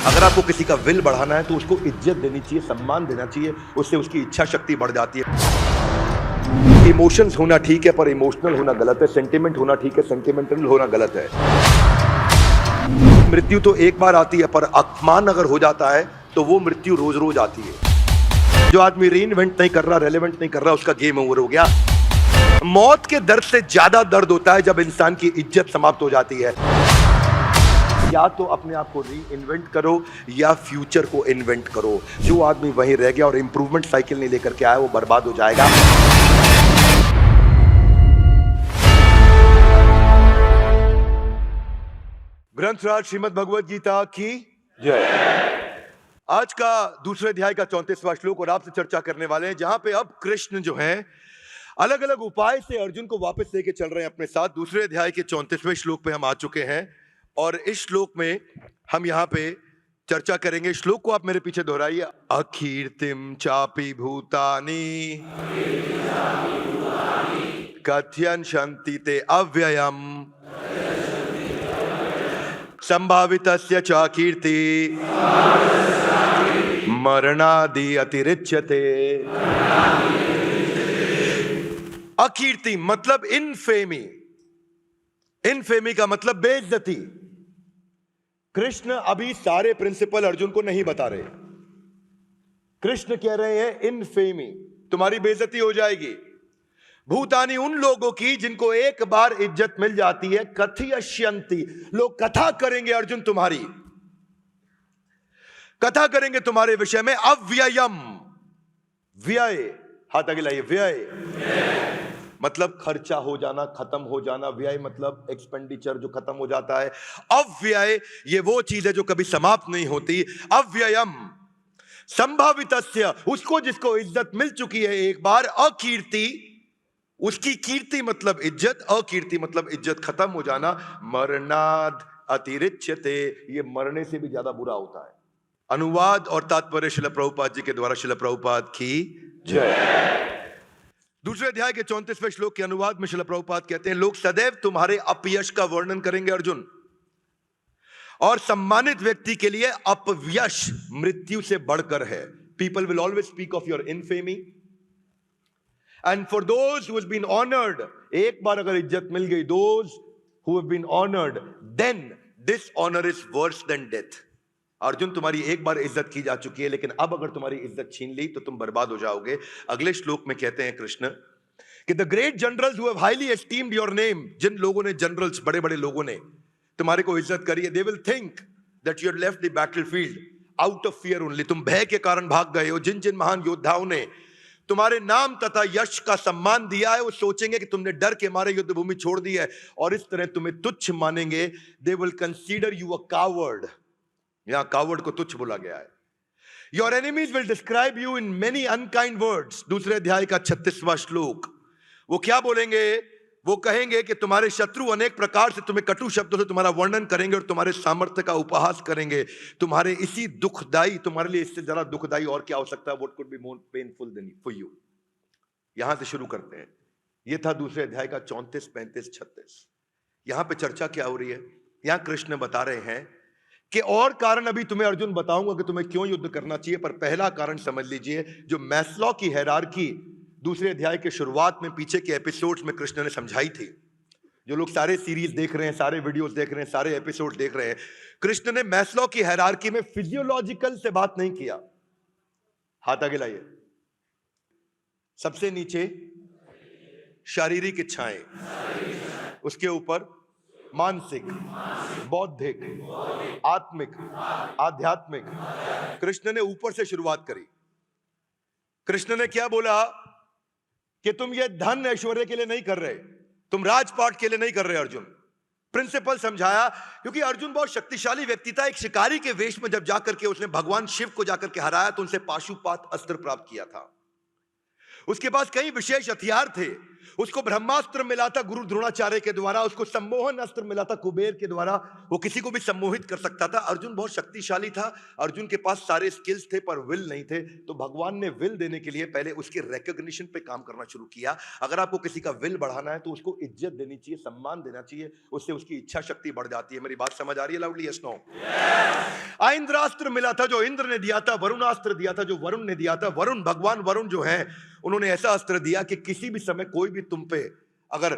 अगर आपको किसी का विल बढ़ाना है तो उसको इज्जत देनी चाहिए, सम्मान देना चाहिए, उससे उसकी इच्छा शक्ति बढ़ जाती है। इमोशंस होना ठीक है पर इमोशनल होना गलत है, सेंटिमेंट होना ठीक है, सेंटिमेंटल होना गलत है। मृत्यु तो एक बार आती है पर अपमान अगर हो जाता है तो वो मृत्यु रोज रोज आती है। जो आदमी री इन्वेंट नहीं कर रहा, रेलेवेंट नहीं कर रहा, उसका गेम ओवर हो गया। मौत के दर्द से ज्यादा दर्द होता है जब इंसान की इज्जत समाप्त हो जाती है। या तो अपने आप को री इन्वेंट करो या फ्यूचर को इन्वेंट करो। जो आदमी वहीं रह गया और इंप्रूवमेंट साइकिल नहीं लेकर के आया वो बर्बाद हो जाएगा। ग्रंथराज श्रीमद् भगवद गीता की जय। आज का दूसरे अध्याय का 34वां श्लोक और आपसे चर्चा करने वाले हैं, जहां पे अब कृष्ण जो है अलग अलग उपाय से अर्जुन को वापस लेके चल रहे हैं अपने साथ। दूसरे अध्याय के 34वें श्लोक पे हम आ चुके हैं और इस श्लोक में हम यहाँ पे चर्चा करेंगे। श्लोक को आप मेरे पीछे दोहराइए। अकीर्तिम चापि भूतानि कथयन्ति ते अव्ययम संभावितस्य च कीर्ति मरणादि अतिरिच्यते। अकीर्ति मतलब इनफेमी। इनफेमी का मतलब बेइज्जती। कृष्ण अभी सारे प्रिंसिपल अर्जुन को नहीं बता रहे। कृष्ण कह रहे हैं इनफेमी, तुम्हारी बेइज्जती हो जाएगी। भूतानी उन लोगों की जिनको एक बार इज्जत मिल जाती है। कथयन्ति, लोग कथा करेंगे अर्जुन, तुम्हारी कथा करेंगे तुम्हारे विषय में। अव्ययम, व्यय, हाथ आगे लाइए। व्यय मतलब खर्चा हो जाना, खत्म हो जाना। व्यय मतलब एक्सपेंडिचर जो खत्म हो जाता है। अव्यय ये वो चीज है जो कभी समाप्त नहीं होती। अव्ययम संभावितस्य, उसको जिसको इज्जत मिल चुकी है एक बार। अकीर्ति, उसकी कीर्ति मतलब इज्जत, अकीर्ति मतलब इज्जत खत्म हो जाना। मरणाद अतिरिच्यते, ये मरने से भी ज्यादा बुरा होता है। अनुवाद और तात्पर्य श्रील प्रभुपाद जी के द्वारा। श्रील प्रभुपाद की जय। दूसरे अध्याय के 34वें श्लोक के अनुवाद में श्रील प्रभुपाद कहते हैं, लोग सदैव तुम्हारे अपयश का वर्णन करेंगे अर्जुन, और सम्मानित व्यक्ति के लिए अपयश मृत्यु से बढ़कर है। People will always speak of your infamy and for those who have been honoured, एक बार अगर इज्जत मिल गई, those who have been honoured, then dishonour is worse than death. Arjun तुम्हारी एक बार इज्जत की जा चुकी है, लेकिन अब अगर तुम्हारी इज्जत छीन ली तो तुम बर्बाद हो जाओगे। अगले श्लोक में कहते हैं कृष्ण कि the great generals who have highly esteemed your name, जिन लोगों ने, जनरल्स बड़े बड़े लोगों ने तुम्हारे को इज्जत करी है, they will think that you have left the battlefield out of fear only, तुम भय के कारण भाग गए हो। जिन जिन महान योद्धाओं ने तुम्हारे नाम तथा यश का सम्मान दिया है, वो सोचेंगे कि तुमने डर के मारे युद्ध भूमि छोड़ दी है और इस तरह तुम्हें तुच्छ मानेंगे। They will consider you a coward, यहां कावर्ड को तुच्छ बोला गया है। Your enemies will describe you in many unkind words. दूसरे अध्याय का 36वां श्लोक, वो क्या बोलेंगे? वो कहेंगे कि तुम्हारे शत्रु अनेक प्रकार से तुम्हें कटु शब्दों से तुम्हारा वर्णन करेंगे और तुम्हारे सामर्थ्य का उपहास करेंगे। तुम्हारे इसी दुखदाई, तुम्हारे लिए इससे ज्यादा दुखदाई और क्या हो सकता है? What could be more painful than for you. यहां से शुरू करते हैं। यह था दूसरे अध्याय का 34, 35, 36। यहां पे चर्चा क्या हो रही है? यहां कृष्ण बता रहे हैं कि और कारण अभी तुम्हें अर्जुन बताऊंगा कि तुम्हें क्यों युद्ध करना चाहिए, पर पहला कारण समझ लीजिए। जो मैस्लो की हायरार्की दूसरे अध्याय के शुरुआत में, पीछे के एपिसोड्स में कृष्ण ने समझाई थी। जो लोग सारे सीरीज देख रहे हैं, सारे वीडियोस देख रहे हैं, सारे एपिसोड देख रहे हैं, कृष्ण ने मैस्लो की हायरार्की में फिजियोलॉजिकल से बात नहीं किया। हाथ आगे लाइए। सबसे नीचे शारीरिक इच्छाएं, उसके ऊपर मानसिक, बौद्धिक, आत्मिक, आध्यात्मिक। कृष्ण ने ऊपर से शुरुआत करी। कृष्ण ने क्या बोला कि तुम ये धन ऐश्वर्य के लिए नहीं कर रहे, तुम राजपाट के लिए नहीं कर रहे। अर्जुन प्रिंसिपल समझाया, क्योंकि अर्जुन बहुत शक्तिशाली व्यक्ति था। एक शिकारी के वेश में जब जाकर के उसने भगवान शिव को जाकर के हराया तो उनसे पाशुपात अस्त्र प्राप्त किया था। उसके पास कई विशेष हथियार थे उसको ब्रह्मास्त्र मिला था गुरु द्रोणाचार्य के द्वारा, उसको सम्मोहन अस्त्र मिला था कुबेर के द्वारा, वो किसी को भी सम्मोहित कर सकता था। अर्जुन बहुत शक्तिशाली था, अर्जुन के पास सारे स्किल्स थे पर विल नहीं थे, तो भगवान ने विल देने के लिए पहले उसके रिकॉग्निशन पे काम करना शुरू किया। अगर आपको किसी का विल बढ़ाना है तो उसको इज्जत देनी चाहिए, सम्मान देना चाहिए, उससे उसकी इच्छा शक्ति बढ़ जाती है। मेरी बात समझ आ रही है लाउडली? Yes no? इंद्रास्त्र मिला था जो इंद्र ने दिया था, वरुणास्त्र दिया था जो वरुण ने दिया था। वरुण, भगवान वरुण जो है, उन्होंने ऐसा अस्त्र दिया कि किसी भी समय कोई भी तुम पे अगर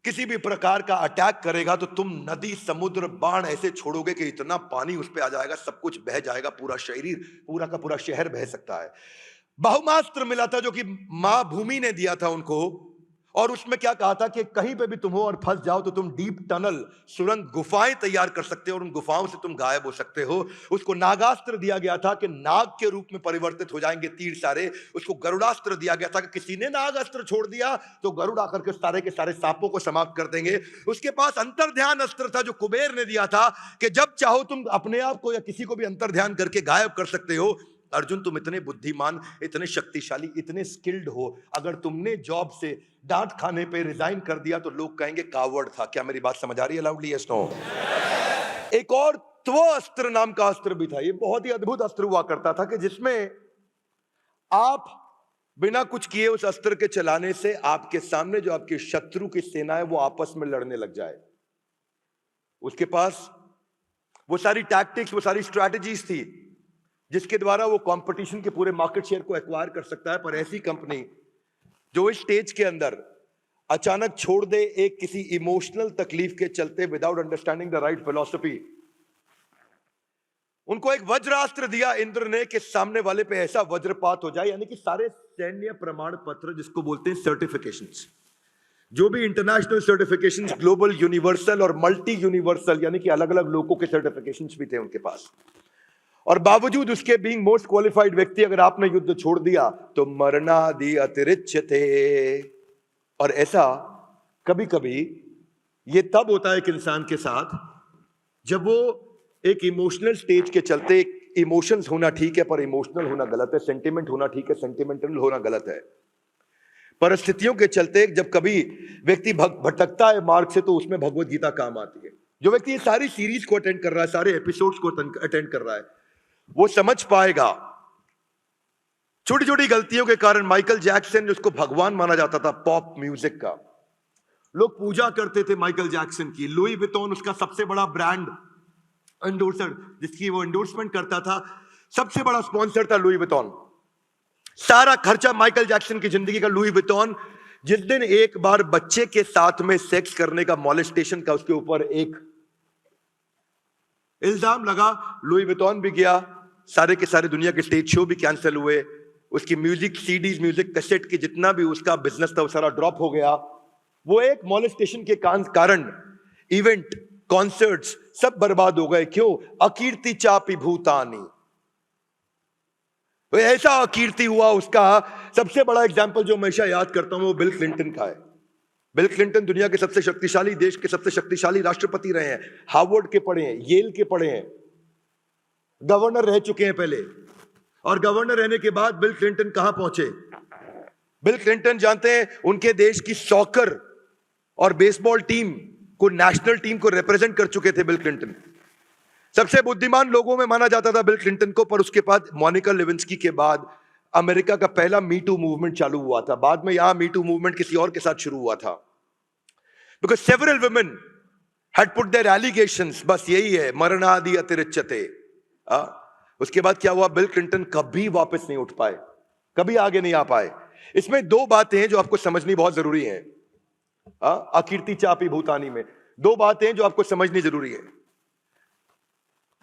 किसी भी प्रकार का अटैक करेगा तो तुम नदी समुद्र बाण ऐसे छोड़ोगे कि इतना पानी उस पे आ जाएगा, सब कुछ बह जाएगा, पूरा शरीर, पूरा का पूरा शहर बह सकता है। बहुमास्त्र मिला था जो कि मां भूमि ने दिया था उनको, और उसमें क्या कहा था कि कहीं पे भी तुम हो और फंस जाओ तो तुम डीप टनल, सुरंग, गुफाएं तैयार कर सकते हो और उन गुफाओं से तुम गायब हो सकते हो। उसको नागास्त्र दिया गया था कि नाग के रूप में परिवर्तित हो जाएंगे तीर सारे। उसको गरुड़ास्त्र दिया गया था कि किसी ने नागास्त्र छोड़ दिया तो गरुड़ आकर के सारे सांपों को समाप्त कर देंगे। उसके पास अंतर्ध्यान अस्त्र था जो कुबेर ने दिया था कि जब चाहो तुम अपने आप को या किसी को भी अंतर्ध्यान करके गायब कर सकते हो। अर्जुन, तुम इतने बुद्धिमान, इतने शक्तिशाली, इतने स्किल्ड हो, अगर तुमने जॉब से डांट खाने पे रिजाइन कर दिया तो लोग कहेंगे कावर्ड था। क्या मेरी बात समझ आ रही है लाउडली? Yes no? एक और त्वस्त्र नाम का अस्त्र भी था। ये बहुत ही अद्भुत अस्त्र हुआ करता था कि जिसमें आप बिना कुछ किए उस अस्त्र के चलाने से आपके सामने जो आपके शत्रु की सेना है वो आपस में लड़ने लग जाए। उसके पास वो सारी टैक्टिक्स, वो सारी स्ट्रैटेजीज थी जिसके द्वारा वो कंपटीशन के पूरे मार्केट शेयर को एक्वायर कर सकता है। पर ऐसी कंपनी जो इस स्टेज के अंदर अचानक छोड़ दे एक किसी इमोशनल तकलीफ के चलते, without understanding the right philosophy, उनको एक वज्रास्त्र दिया इंद्र ने कि सामने वाले पे ऐसा वज्रपात हो जाए, यानी कि सारे सैन्य प्रमाण पत्र, जिसको बोलते हैं सर्टिफिकेशंस, जो भी इंटरनेशनल सर्टिफिकेशंस, ग्लोबल, यूनिवर्सल और मल्टी यूनिवर्सल, यानी कि अलग अलग लोगों के सर्टिफिकेशंस भी थे उनके पास। और बावजूद उसके बीइंग मोस्ट क्वालिफाइड व्यक्ति, अगर आपने युद्ध छोड़ दिया तो मरणादि अतिरिच्यते। और ऐसा कभी कभी ये तब होता है एक इंसान के साथ जब वो एक इमोशनल स्टेज के चलते, इमोशंस होना ठीक है पर इमोशनल होना गलत है, सेंटिमेंट होना ठीक है, सेंटिमेंटल होना गलत है। परिस्थितियों के चलते जब कभी व्यक्ति भटकता है मार्ग से तो उसमें भगवत गीता काम आती है। जो व्यक्ति ये सारी सीरीज को अटेंड कर रहा है, सारे एपिसोड्स को अटेंड कर रहा है, वो समझ पाएगा। छोटी छोटी गलतियों के कारण माइकल जैक्सन, जिसको भगवान माना जाता था पॉप म्यूजिक का, लोग पूजा करते थे माइकल जैक्सन की। लुई विटॉन उसका सबसे बड़ा ब्रांड एंडोर्सर, जिसकी वो एंडोर्समेंट करता था, सबसे बड़ा स्पॉन्सर था लुई विटॉन। सारा खर्चा माइकल जैक्सन की जिंदगी का लुई विटॉन। जिस दिन एक बार बच्चे के साथ में सेक्स करने का, मॉलेस्टेशन का उसके ऊपर एक इल्जाम लगा, लुई विटॉन भी गया, सारे के सारे दुनिया के स्टेज शो भी कैंसिल हुए, उसकी म्यूजिक सीडीज, म्यूजिक कैसेट की जितना भी उसका बिजनेस था वो सारा ड्रॉप हो गया। वो एक मॉलेस्टेशन के कारण इवेंट, कॉन्सर्ट्स सब बर्बाद हो गए। क्यों? अकीर्ति चापी भूतानी। वो ऐसा अकीर्ति हुआ उसका। सबसे बड़ा एग्जाम्पल जो हमेशा याद करता हूं वो बिल क्लिंटन का है। बिल क्लिंटन दुनिया के सबसे शक्तिशाली, देश के सबसे शक्तिशाली राष्ट्रपति रहे हैं, हार्वर्ड के पढ़े हैं, येल के पढ़े हैं, गवर्नर रह चुके हैं पहले। और गवर्नर रहने के बाद बिल क्लिंटन कहां पहुंचे? बिल क्लिंटन जानते हैं, उनके देश की सॉकर और बेसबॉल टीम को, नेशनल टीम को रिप्रेजेंट कर चुके थे बिल क्लिंटन। सबसे बुद्धिमान लोगों में माना जाता था बिल क्लिंटन को। पर उसके बाद मोनिका लेविंस्की के बाद अमेरिका का पहला मीटू मूवमेंट चालू हुआ था। बाद में यहां मीटू मूवमेंट किसी और के साथ शुरू हुआ था, because several women had put their allegations. बस यही है, मरणादि अतिरिच्यते। उसके बाद क्या हुआ? बिल क्लिंटन कभी वापस नहीं उठ पाए, कभी आगे नहीं आ पाए। इसमें दो बातें हैं जो आपको समझनी बहुत जरूरी है। अकीर्ति चापी भूतानी में दो बातें जो आपको समझनी जरूरी है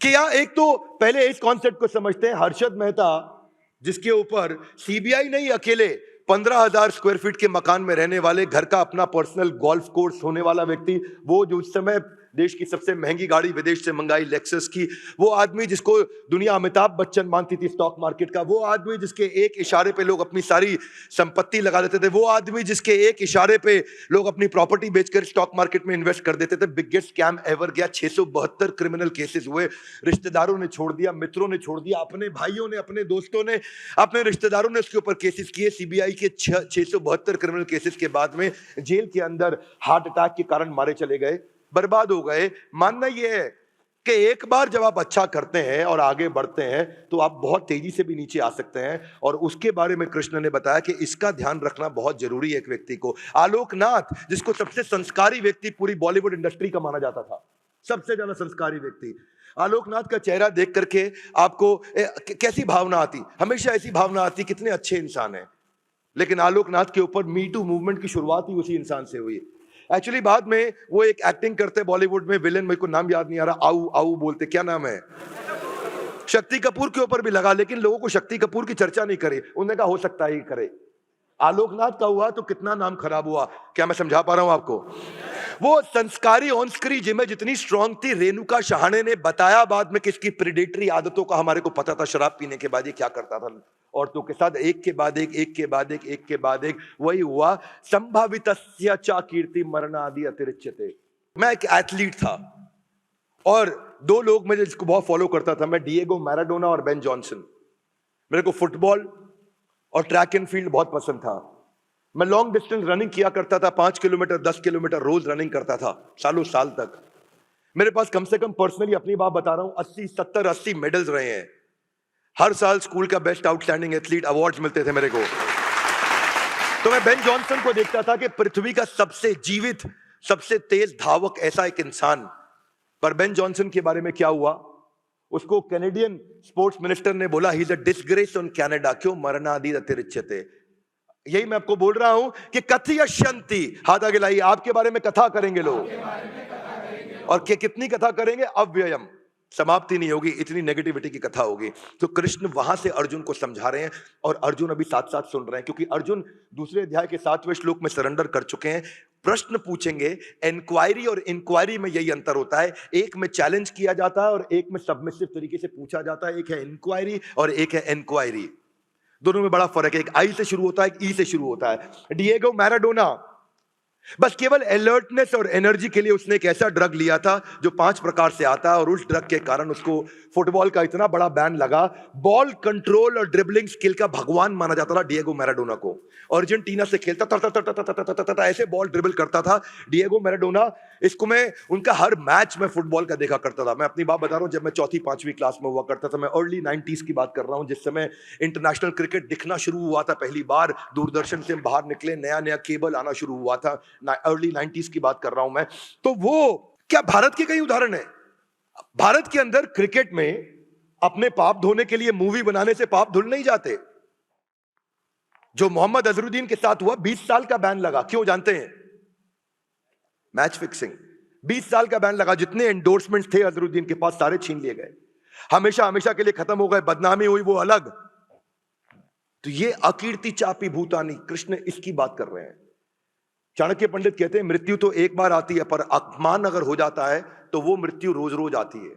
कि एक तो पहले इस कॉन्सेप्ट को समझते हैं, हर्षद मेहता जिसके ऊपर सीबीआई नहीं, अकेले 15,000 स्क्वायर फीट के मकान में रहने वाले, घर का अपना पर्सनल गोल्फ कोर्स होने वाला व्यक्ति, वो जो उस समय देश की सबसे महंगी गाड़ी विदेश से मंगाई लेक्सस की, वो आदमी जिसको दुनिया अमिताभ बच्चन मानती थी स्टॉक मार्केट का, वो आदमी जिसके एक इशारे पे लोग अपनी सारी संपत्ति लगा देते थे, वो आदमी जिसके एक इशारे पे लोग अपनी प्रॉपर्टी बेचकर स्टॉक मार्केट में इन्वेस्ट कर देते थे। बिगेस्ट स्कैम एवर गया। 672 क्रिमिनल केसेस हुए। रिश्तेदारों ने छोड़ दिया, मित्रों ने छोड़ दिया, अपने भाइयों ने, अपने दोस्तों ने, अपने रिश्तेदारों ने उसके ऊपर केसेस किए। सीबीआई के 672 क्रिमिनल केसेस के बाद में जेल के अंदर हार्ट अटैक के कारण मारे चले गए, बर्बाद हो गए। मानना यह है कि एक बार जब आप अच्छा करते हैं और आगे बढ़ते हैं तो आप बहुत तेजी से भी नीचे आ सकते हैं, और उसके बारे में कृष्ण ने बताया कि इसका ध्यान रखना बहुत जरूरी है एक व्यक्ति को। आलोकनाथ, जिसको सबसे संस्कारी व्यक्ति पूरी बॉलीवुड इंडस्ट्री का माना जाता था, सबसे ज्यादा संस्कारी व्यक्ति, आलोकनाथ का चेहरा देख करके आपको कैसी भावना आती? हमेशा ऐसी भावना आती कितने अच्छे इंसान हैं। लेकिन आलोकनाथ के ऊपर मी टू मूवमेंट की शुरुआत ही उसी इंसान से हुई। एक्चुअली बाद में वो एक एक्टिंग करते बॉलीवुड में, विलेन, मेरे को नाम याद नहीं आ रहा, आऊ आऊ बोलते, क्या नाम है, शक्ति कपूर के ऊपर भी लगा, लेकिन लोगों को शक्ति कपूर की चर्चा नहीं करी। उन्होंने कहा हो सकता है करे। आलोकनाथ का हुआ तो कितना नाम खराब हुआ। क्या मैं समझा पा रहा हूं आपको? वो संस्कारी ऑन स्क्रीन इमेज जितनी स्ट्रांग थी, रेणुका शहाणे ने बताया बाद में कि इसकी प्रेडेटरी आदतों का हमारे को पता था। शराब पीने के बाद ये क्या करता था औरतों के साथ, एक के बाद एक, एक के बाद एक, एक के बाद एक। वही हुआ। संभावितस्य च कीर्ति मरणादि अतिरिच्यते। मैं एक एथलीट था और दो लोग मैं जिसको बहुत फॉलो करता था, मैं डिएगो मैराडोना और बेन जॉनसन। मेरे को फुटबॉल और ट्रैक एंड फील्ड बहुत पसंद था। मैं लॉन्ग डिस्टेंस रनिंग किया करता था, 5 किलोमीटर 10 किलोमीटर रोज रनिंग करता था सालों साल तक। मेरे पास कम से कम पर्सनली अपनी बात बता रहा हूं 80 70 80 मेडल्स रहे हैं। हर साल स्कूल का बेस्ट आउटस्टैंडिंग एथलीट अवार्ड्स मिलते थे मेरे को। तो मैं बेन जॉनसन को देखता था कि पृथ्वी का सबसे जीवित, सबसे तेज धावक ऐसा एक इंसान। पर बेन जॉनसन के बारे में क्या हुआ? उसको कैनेडियन स्पोर्ट्स मिनिस्टर ने बोला he is a disgrace on Canada. क्यों? मरणादि अतिरिच्यते। यही मैं आपको बोल रहा हूं कि कथयश्यन्ति, हाथ आगे लाइए, आपके बारे में कथा करेंगे लोग। और कितनी कथा करेंगे? अव्ययम, समाप्ति नहीं होगी, इतनी नेगेटिविटी की कथा होगी। तो कृष्ण वहां से अर्जुन को समझा रहे हैं और अर्जुन अभी साथ साथ सुन रहे हैं, क्योंकि अर्जुन दूसरे अध्याय के 7वें श्लोक में सरेंडर कर चुके हैं। प्रश्न पूछेंगे। एनक्वायरी और इंक्वायरी में यही अंतर होता है, एक में चैलेंज किया जाता है और एक में सबमिसिव तरीके से पूछा जाता है। एक है इंक्वायरी और एक है एनक्वायरी। दोनों में बड़ा फर्क है। एक आई से शुरू होता है, एक ई से शुरू होता है। डिएगो मैराडोना बस केवल अलर्टनेस और एनर्जी के लिए उसने एक ऐसा ड्रग लिया था जो 5 प्रकार से आता है, और उस ड्रग के कारण उसको फुटबॉल का इतना बड़ा बैन लगा। बॉल कंट्रोल और ड्रिबलिंग स्किल का भगवान माना जाता था डिएगो मैराडोना को। अर्जेंटीना से खेलता था, ऐसे बॉल ड्रिबल करता था डिएगो मैराडोना। इसको मैं उनका हर मैच में फुटबॉल का देखा करता था। मैं अपनी बात बता रहा हूं, जब मैं 4वीं 5वीं क्लास में हुआ करता था, मैं अर्ली 90s की बात कर रहा हूं, जिस समय इंटरनेशनल क्रिकेट दिखना शुरू हुआ था पहली बार। दूरदर्शन से बाहर निकले, नया नया केबल आना शुरू हुआ था। अर्ली 90s की बात कर रहा हूं मैं। तो वो क्या भारत के कई उदाहरण है। भारत के अंदर क्रिकेट में अपने पाप धोने के लिए मूवी बनाने से पाप धुल नहीं जाते। जो मोहम्मद अजहरुद्दीन के साथ हुआ, 20 साल का बैन लगा। क्यों जानते हैं? Match fixing. 20 साल का बैन लगा। जितने एंडोर्समेंट्स थे अजहरुद्दीन के पास सारे छीन लिए गए, हमेशा हमेशा के लिए खत्म हो गए। बदनामी हुई वो अलग। तो ये अकीर्ति चापी भूतानी, कृष्ण इसकी बात कर रहे हैं। चाणक्य पंडित कहते हैं मृत्यु तो एक बार आती है, पर अपमान अगर हो जाता है तो वो मृत्यु रोज रोज आती है।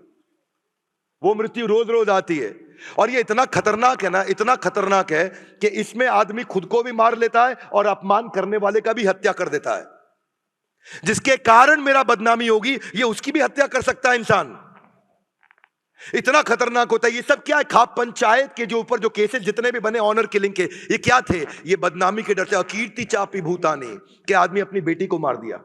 वो मृत्यु रोज रोज आती है। और ये इतना खतरनाक है ना, इतना खतरनाक है कि इसमें आदमी खुद को भी मार लेता है और अपमान करने वाले का भी हत्या कर देता है। जिसके कारण मेरा बदनामी होगी, ये उसकी भी हत्या कर सकता है इंसान। इतना खतरनाक होता है। ये सब क्या है? खाप पंचायत के जो ऊपर जो केसेस जितने भी बने ऑनर किलिंग के, ये क्या थे? ये बदनामी के डर से। अकीर्ति चापी भूतानी, के आदमी अपनी बेटी को मार दिया,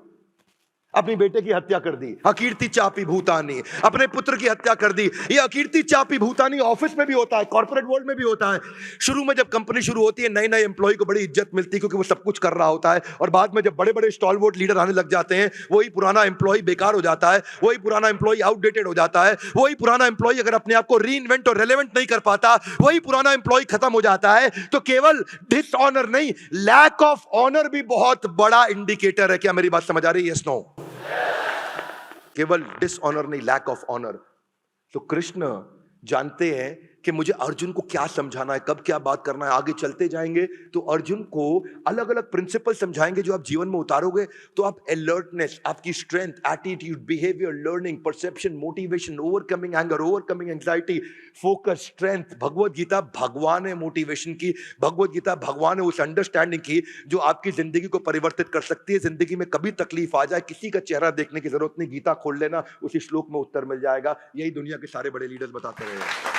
अपनी बेटे की हत्या कर दी। अकीर्ति चापी भूतानी, अपने पुत्र की हत्या कर दी। ये अकीर्ति चापी भूतानी ऑफिस में भी होता है, कॉर्पोरेट वर्ल्ड में भी होता है। शुरू में जब कंपनी शुरू होती है, नए नए एम्प्लॉय को बड़ी इज्जत मिलती है क्योंकि वो सब कुछ कर रहा होता है। और बाद में जब बड़े बड़े स्टॉलवर्ड लीडर आने लग जाते हैं, वही पुराना एम्प्लॉय बेकार हो जाता है, वही पुराना एम्प्लॉय आउटडेटेड हो जाता है, वही पुराना एम्प्लॉय अगर अपने आप को रीइन्वेंट और रेलेवेंट नहीं कर पाता, वही पुराना एम्प्लॉय खत्म हो जाता है। तो केवल डिसऑनर नहीं, लैक ऑफ ऑनर भी बहुत बड़ा इंडिकेटर है। क्या मेरी बात समझ आ रही है? Yes no? केवल डिसऑनर नहीं, लैक ऑफ ऑनर। तो कृष्ण जानते हैं कि मुझे अर्जुन को क्या समझाना है, कब क्या बात करना है। आगे चलते जाएंगे तो अर्जुन को अलग अलग प्रिंसिपल समझाएंगे जो आप जीवन में उतारोगे तो आप अलर्टनेस, आपकी strength, attitude, behaviour, learning, perception, motivation, overcoming anger, overcoming anxiety, focus, strength. Bhagavad Gita भगवान है मोटिवेशन की, भगवत गीता भगवान है उस अंडरस्टैंडिंग की जो आपकी जिंदगी को परिवर्तित कर सकती है। जिंदगी में कभी तकलीफ आ जाए, किसी का चेहरा देखने की जरूरत नहीं, गीता खोल लेना, उसी श्लोक में उत्तर मिल जाएगा। यही दुनिया के सारे बड़े लीडर्स बताते रहे।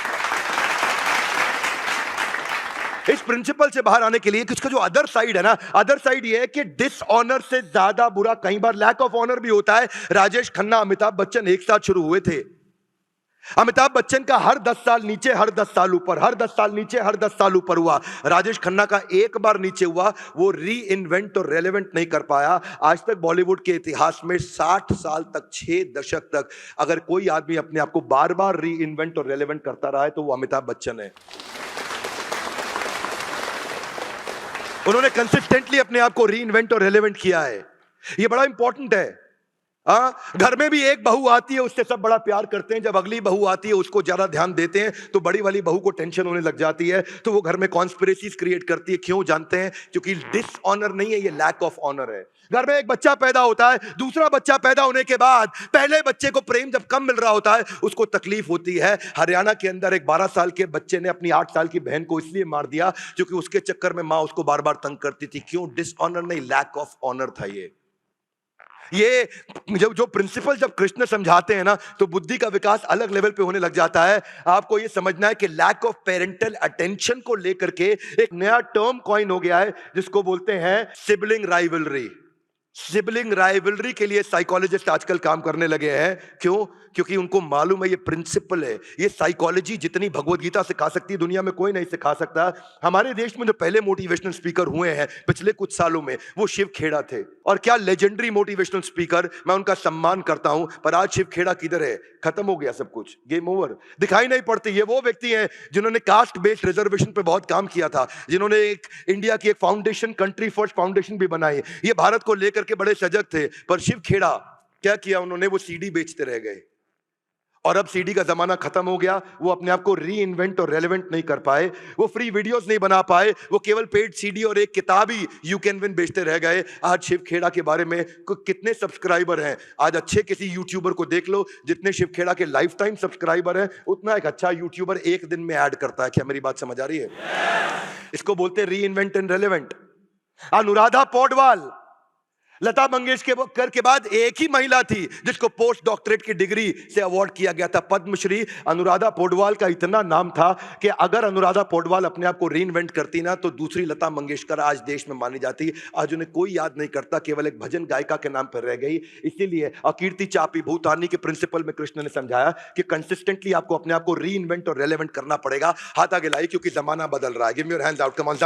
इस प्रिंसिपल से बाहर आने के लिए इसका जो अदर साइड है ना, अदर साइड ये है कि डिसऑनर से ज्यादा बुरा कई बार लैक ऑफ ऑनर भी होता है। राजेश खन्ना, अमिताभ बच्चन एक साथ शुरू हुए थे। अमिताभ बच्चन का हर 10 साल नीचे, हर 10 साल ऊपर, हर 10 साल नीचे, हर 10 साल ऊपर हुआ। राजेश खन्ना का एक बार नीचे हुआ, वो री इन्वेंट और रेलेवेंट नहीं कर पाया। आज तक बॉलीवुड के इतिहास में 60 साल तक, 6 दशक तक अगर कोई आदमी अपने आप को बार बार री इन्वेंट और रेलेवेंट करता रहा है तो वो अमिताभ बच्चन है। उन्होंने कंसिस्टेंटली अपने आप को री इन्वेंट और रेलेवेंट किया है। ये बड़ा इंपॉर्टेंट है। घर में भी एक बहू आती है, उससे सब बड़ा प्यार करते हैं। जब अगली बहू आती है उसको ज्यादा ध्यान देते हैं तो बड़ी वाली बहू को टेंशन होने लग जाती है, तो वो घर में कॉन्स्पिरेसीज क्रिएट करती है। क्यों जानते हैं? क्योंकि डिसऑनर नहीं है, ये लैक ऑफ ऑनर है। घर में एक बच्चा पैदा होता है, दूसरा बच्चा पैदा होने के बाद पहले बच्चे को प्रेम जब कम मिल रहा होता है उसको तकलीफ होती है। हरियाणा के अंदर एक 12 साल के बच्चे ने अपनी 8 साल की बहन को इसलिए मार दिया क्योंकि उसके चक्कर में मां उसको बार बार तंग करती थी। क्यों? डिसऑनर नहीं, लैक ऑफ ऑनर था। ये जो प्रिंसिपल जब कृष्ण समझाते हैं ना तो बुद्धि का विकास अलग लेवल पे होने लग जाता है। आपको ये समझना है कि लैक ऑफ पेरेंटल अटेंशन को लेकर के एक नया टर्म कॉइन हो गया है जिसको बोलते हैं सिबलिंग राइवलरी। सिबलिंग राइवलरी के लिए साइकोलॉजिस्ट आजकल काम करने लगे हैं। क्यों? क्योंकि उनको मालूम है ये प्रिंसिपल है। ये साइकोलॉजी जितनी भगवत गीता सिखा सकती है दुनिया में कोई नहीं सिखा सकता। हमारे देश में जो पहले मोटिवेशनल स्पीकर हुए हैं पिछले कुछ सालों में वो शिव खेड़ा थे, और क्या लेजेंडरी मोटिवेशनल स्पीकर, मैं उनका सम्मान करता हूं। पर आज शिव खेड़ा किधर है? खत्म हो गया सब कुछ, गेम ओवर, दिखाई नहीं पड़ती। ये वो व्यक्ति हैं जिन्होंने कास्ट बेस्ड रिजर्वेशन पे बहुत काम किया था, जिन्होंने एक इंडिया की एक फाउंडेशन, कंट्री फर्स्ट फाउंडेशन भी बनाई। ये भारत को लेकर के बड़े सजग थे। पर शिव खेड़ा क्या किया उन्होंने? वो सीडी बेचते रह गए। और अब सीडी का जमाना खत्म हो गया। वो अपने आप को री इन्वेंट और रेलेवेंट नहीं कर पाए, वो फ्री वीडियोस नहीं बना पाए, वो केवल पेड सीडी और एक किताब ही यू कैन विन बेचते रह गए। आज शिव खेड़ा के बारे में कितने सब्सक्राइबर हैं? आज अच्छे किसी यूट्यूबर को देख लो, जितने शिव खेड़ा के लाइफ टाइम सब्सक्राइबर हैं उतना एक अच्छा यूट्यूबर एक दिन में ऐड करता है। क्या मेरी बात समझ आ रही है? इसको बोलते हैं reinvent and relevant. Anuradha Paudwal Lata Mangeshkar के बाद एक ही महिला थी जिसको पोस्ट डॉक्टरेट की डिग्री से अवार्ड किया गया था, पद्मश्री। अनुराधा पौडवाल का इतना नाम था कि अगर अनुराधा पौडवाल अपने आप को रीइन्वेंट करती ना तो दूसरी लता मंगेशकर आज देश में मानी जाती। आज उन्हें कोई याद नहीं करता, केवल एक भजन गायिका के नाम पर रह गई। इसीलिए अकीर्ति चापी भूतानी के प्रिंसिपल में कृष्ण ने समझाया कि कंसिस्टेंटली आपको अपने आप को रीइन्वेंट और रेलेवेंट करना पड़ेगा। हाथ आगे लाइए क्योंकि जमाना बदल रहा है। Give me your hands out, come on.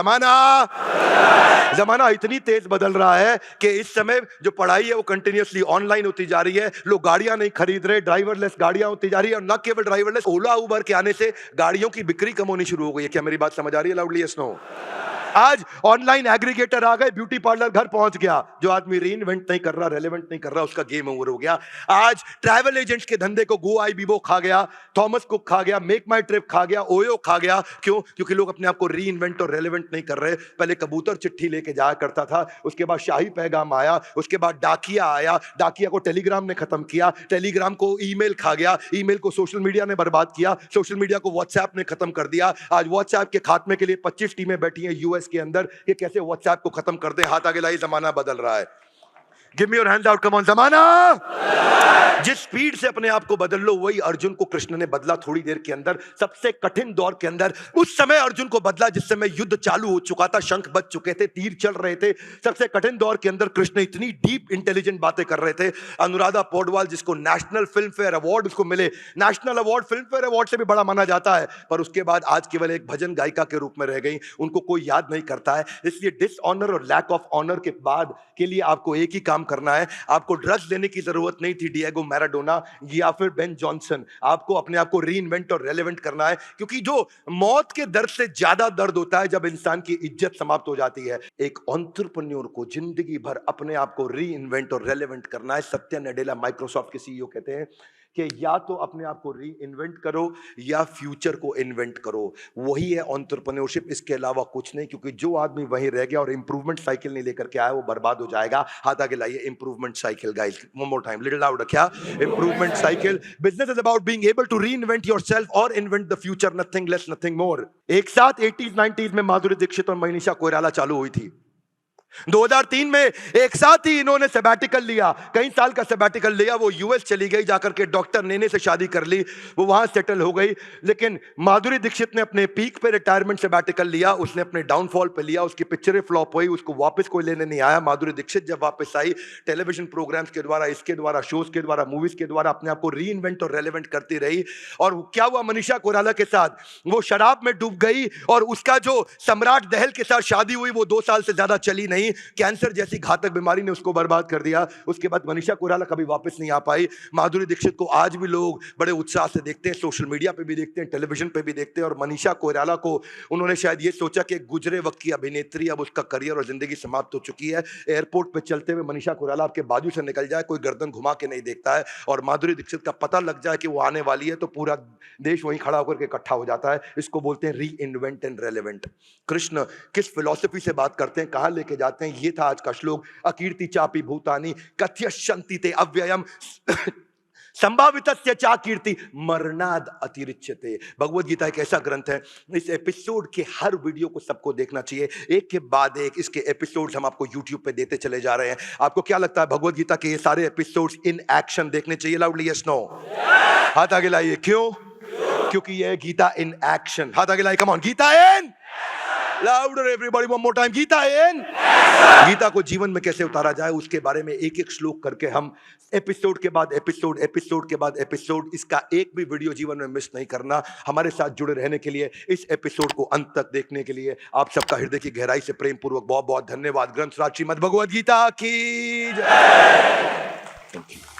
जमाना इतनी तेज बदल रहा है कि इस समय जो पढ़ाई है वो कंटिन्यूअसली ऑनलाइन होती जा रही है। लोग गाड़ियां नहीं खरीद रहे, ड्राइवरलेस गाड़ियां होती जा रही है। और न केवल ड्राइवरलेस, ओला उबर के आने से गाड़ियों की बिक्री कम होनी शुरू हो गई है। क्या मेरी बात समझ आ रही है? Loudly yes no. आज ऑनलाइन एग्रीगेटर आ गए, ब्यूटी पार्लर घर पहुंच गया। जो आदमी रीइन्वेंट नहीं कर रहा, रेलेवेंट नहीं कर रहा, उसका गेम ओवर हो गया। आज ट्रैवल एजेंट्स के धंधे को गो आई बीबो खा गया, थॉमस कुक खा गया, मेक माई ट्रिप खा गया, ओयो खा गया। क्यों? क्योंकि लोग अपने आप को रीइन्वेंट और रेलेवेंट नहीं कर रहे। पहले कबूतर चिट्ठी लेके जाया करता था, उसके बाद शाही पैगाम आया, उसके बाद डाकिया आया, डाकिया को टेलीग्राम ने खत्म किया, टेलीग्राम को ईमेल खा गया, ईमेल को सोशल मीडिया ने बर्बाद किया, सोशल मीडिया को व्हाट्सएप ने खत्म कर दिया। आज व्हाट्सएप के खात्मे के लिए 25 टीमें बैठी हैं यूएस के अंदर कि कैसे व्हाट्सएप को खत्म कर दे। हाथ आगे लाइए, जमाना बदल रहा है। Give me your hands out, come on. जमाना जिस स्पीड से अपने आप को बदल लो, वही अर्जुन को कृष्ण ने बदला थोड़ी देर के अंदर। सबसे कठिन दौर के अंदर उस समय अर्जुन को बदला जिस समय युद्ध चालू हो चुका था, शंख बज चुके थे, तीर चल रहे थे। सबसे कठिन दौर के अंदर कृष्ण इतनी डीप इंटेलिजेंट बातें कर रहे थे। अनुराधा पौडवाल जिसको नेशनल फिल्म फेयर अवार्ड उसको मिले, national award film fair award से भी बड़ा माना जाता है, पर उसके बाद आज केवल एक भजन गायिका के रूप में रह गई। उनको कोई याद नहीं करता है। इसलिए डिसऑनर और लैक ऑफ ऑनर के बाद के लिए आपको एक ही काम करना है। आपको ड्रग्स लेने की जरूरत नहीं थी डिएगो मैराडोना या फिर बेन जॉनसन। आपको अपने आप को रीइन्वेंट और रेलेवेंट करना है, क्योंकि जो मौत के दर्द से ज्यादा दर्द होता है जब इंसान की इज्जत समाप्त हो जाती है। एक एंटरप्रेन्योर को जिंदगी भर अपने आप को रीइन्वेंट और रेलेवेंट करना है। सत्या नडेला माइक्रोसॉफ्ट के सीईओ कहते हैं कि या तो अपने आप को री इन्वेंट करो या फ्यूचर को इन्वेंट करो। वही है एंटरप्रेन्योरशिप, इसके अलावा कुछ नहीं। क्योंकि जो आदमी वहीं रह गया और इंप्रूवमेंट साइकिल नहीं लेकर के आया वो बर्बाद हो जाएगा। हाथ आगे लाइए, improvement cycle guys, one more time, little loud, क्या improvement cycle? Business is about being able to reinvent yourself और invent the future, nothing less nothing more. एक साथ 80s 90s में माधुरी दीक्षित और मनीषा कोइराला चालू हुई थी। 2003 में एक साथ ही इन्होंने सैबैटिकल लिया, कई साल का सैबैटिकल लिया। वो यूएस चली गई, जाकर के डॉक्टर नेने से शादी कर ली, वो वहां सेटल हो गई। लेकिन माधुरी दीक्षित ने अपने पीक पे रिटायरमेंट सैबैटिकल लिया, उसने अपने डाउनफॉल पे लिया, उसकी पिक्चरें फ्लॉप हुई, उसको वापस कोई लेने नहीं आया। माधुरी दीक्षित जब वापस आई, टेलीविजन प्रोग्राम्स के द्वारा, इसके द्वारा, शोज के द्वारा, मूवीज के द्वारा अपने आप को री इन्वेंट और रेलेवेंट करती रही। और क्या हुआ मनीषा कोइराला के साथ? वो शराब में डूब गई और उसका जो सम्राट दहल के साथ शादी हुई वो 2 साल से ज्यादा चली नहीं। कैंसर जैसी घातक बीमारी ने उसको बर्बाद कर दिया। उसके बाद मनीषा कोइराला कभी वापस नहीं आ पाई। माधुरी दीक्षित को आज भी लोग बड़े उत्साह से देखते हैं, सोशल मीडिया पे भी देखते हैं, टेलीविजन पे भी देखते हैं। और मनीषा कोइराला को उन्होंने शायद ये सोचा कि गुजरे वक्त की अभिनेत्री, अब उसका करियर और जिंदगी समाप्त हो चुकी है। एयरपोर्ट पे चलते हुए मनीषा कोइराला आपके बाजू से निकल जाए, कोई गर्दन घुमा के नहीं देखता है। और माधुरी दीक्षित का पता लग जाए कि वो आने वाली है तो पूरा देश वहीं खड़ा होकर के इकट्ठा हो जाता है। इसको बोलते हैं reinvent and relevant. Krishna किस फिलॉसफी से बात करते हैं, कहां लेके जाते हैं, ये था आज का श्लोक। अकीर्ति चापि भूतानि कथयश्यन्ति ते अव्ययम् संभावितस्य चा कीर्ति मरणाद अतिरिच्यते। भगवत गीता एक ऐसा ग्रंथ है, इस एपिसोड के हर वीडियो को सबको देखना चाहिए, एक के बाद एक इसके एपिसोड्स हम आपको YouTube पे देते चले जा रहे हैं। आपको क्या लगता है भगवत गीता के ये सारे एपिसोड्स इन एक्शन देखने चाहिए? Loudly yes no. हाथ आगे लाइए। क्यों? क्योंकि ये गीता इन एक्शन। हाथ आगे लाइए, come on, Gita in louder everybody, one more time, Gita in. Gita को जीवन में कैसे उतारा जाए उसके बारे में एक एक श्लोक करके हम एपिसोड के बाद एपिसोड, एपिसोड के बाद एपिसोड, इसका एक भी वीडियो जीवन में मिस नहीं करना। हमारे साथ जुड़े रहने के लिए, इस एपिसोड को अंत तक देखने के लिए आप सबका हृदय की गहराई से प्रेम पूर्वक बहुत बहुत धन्यवाद। ग्रंथराज श्रीमद् भगवद गीता की जय। Thank you.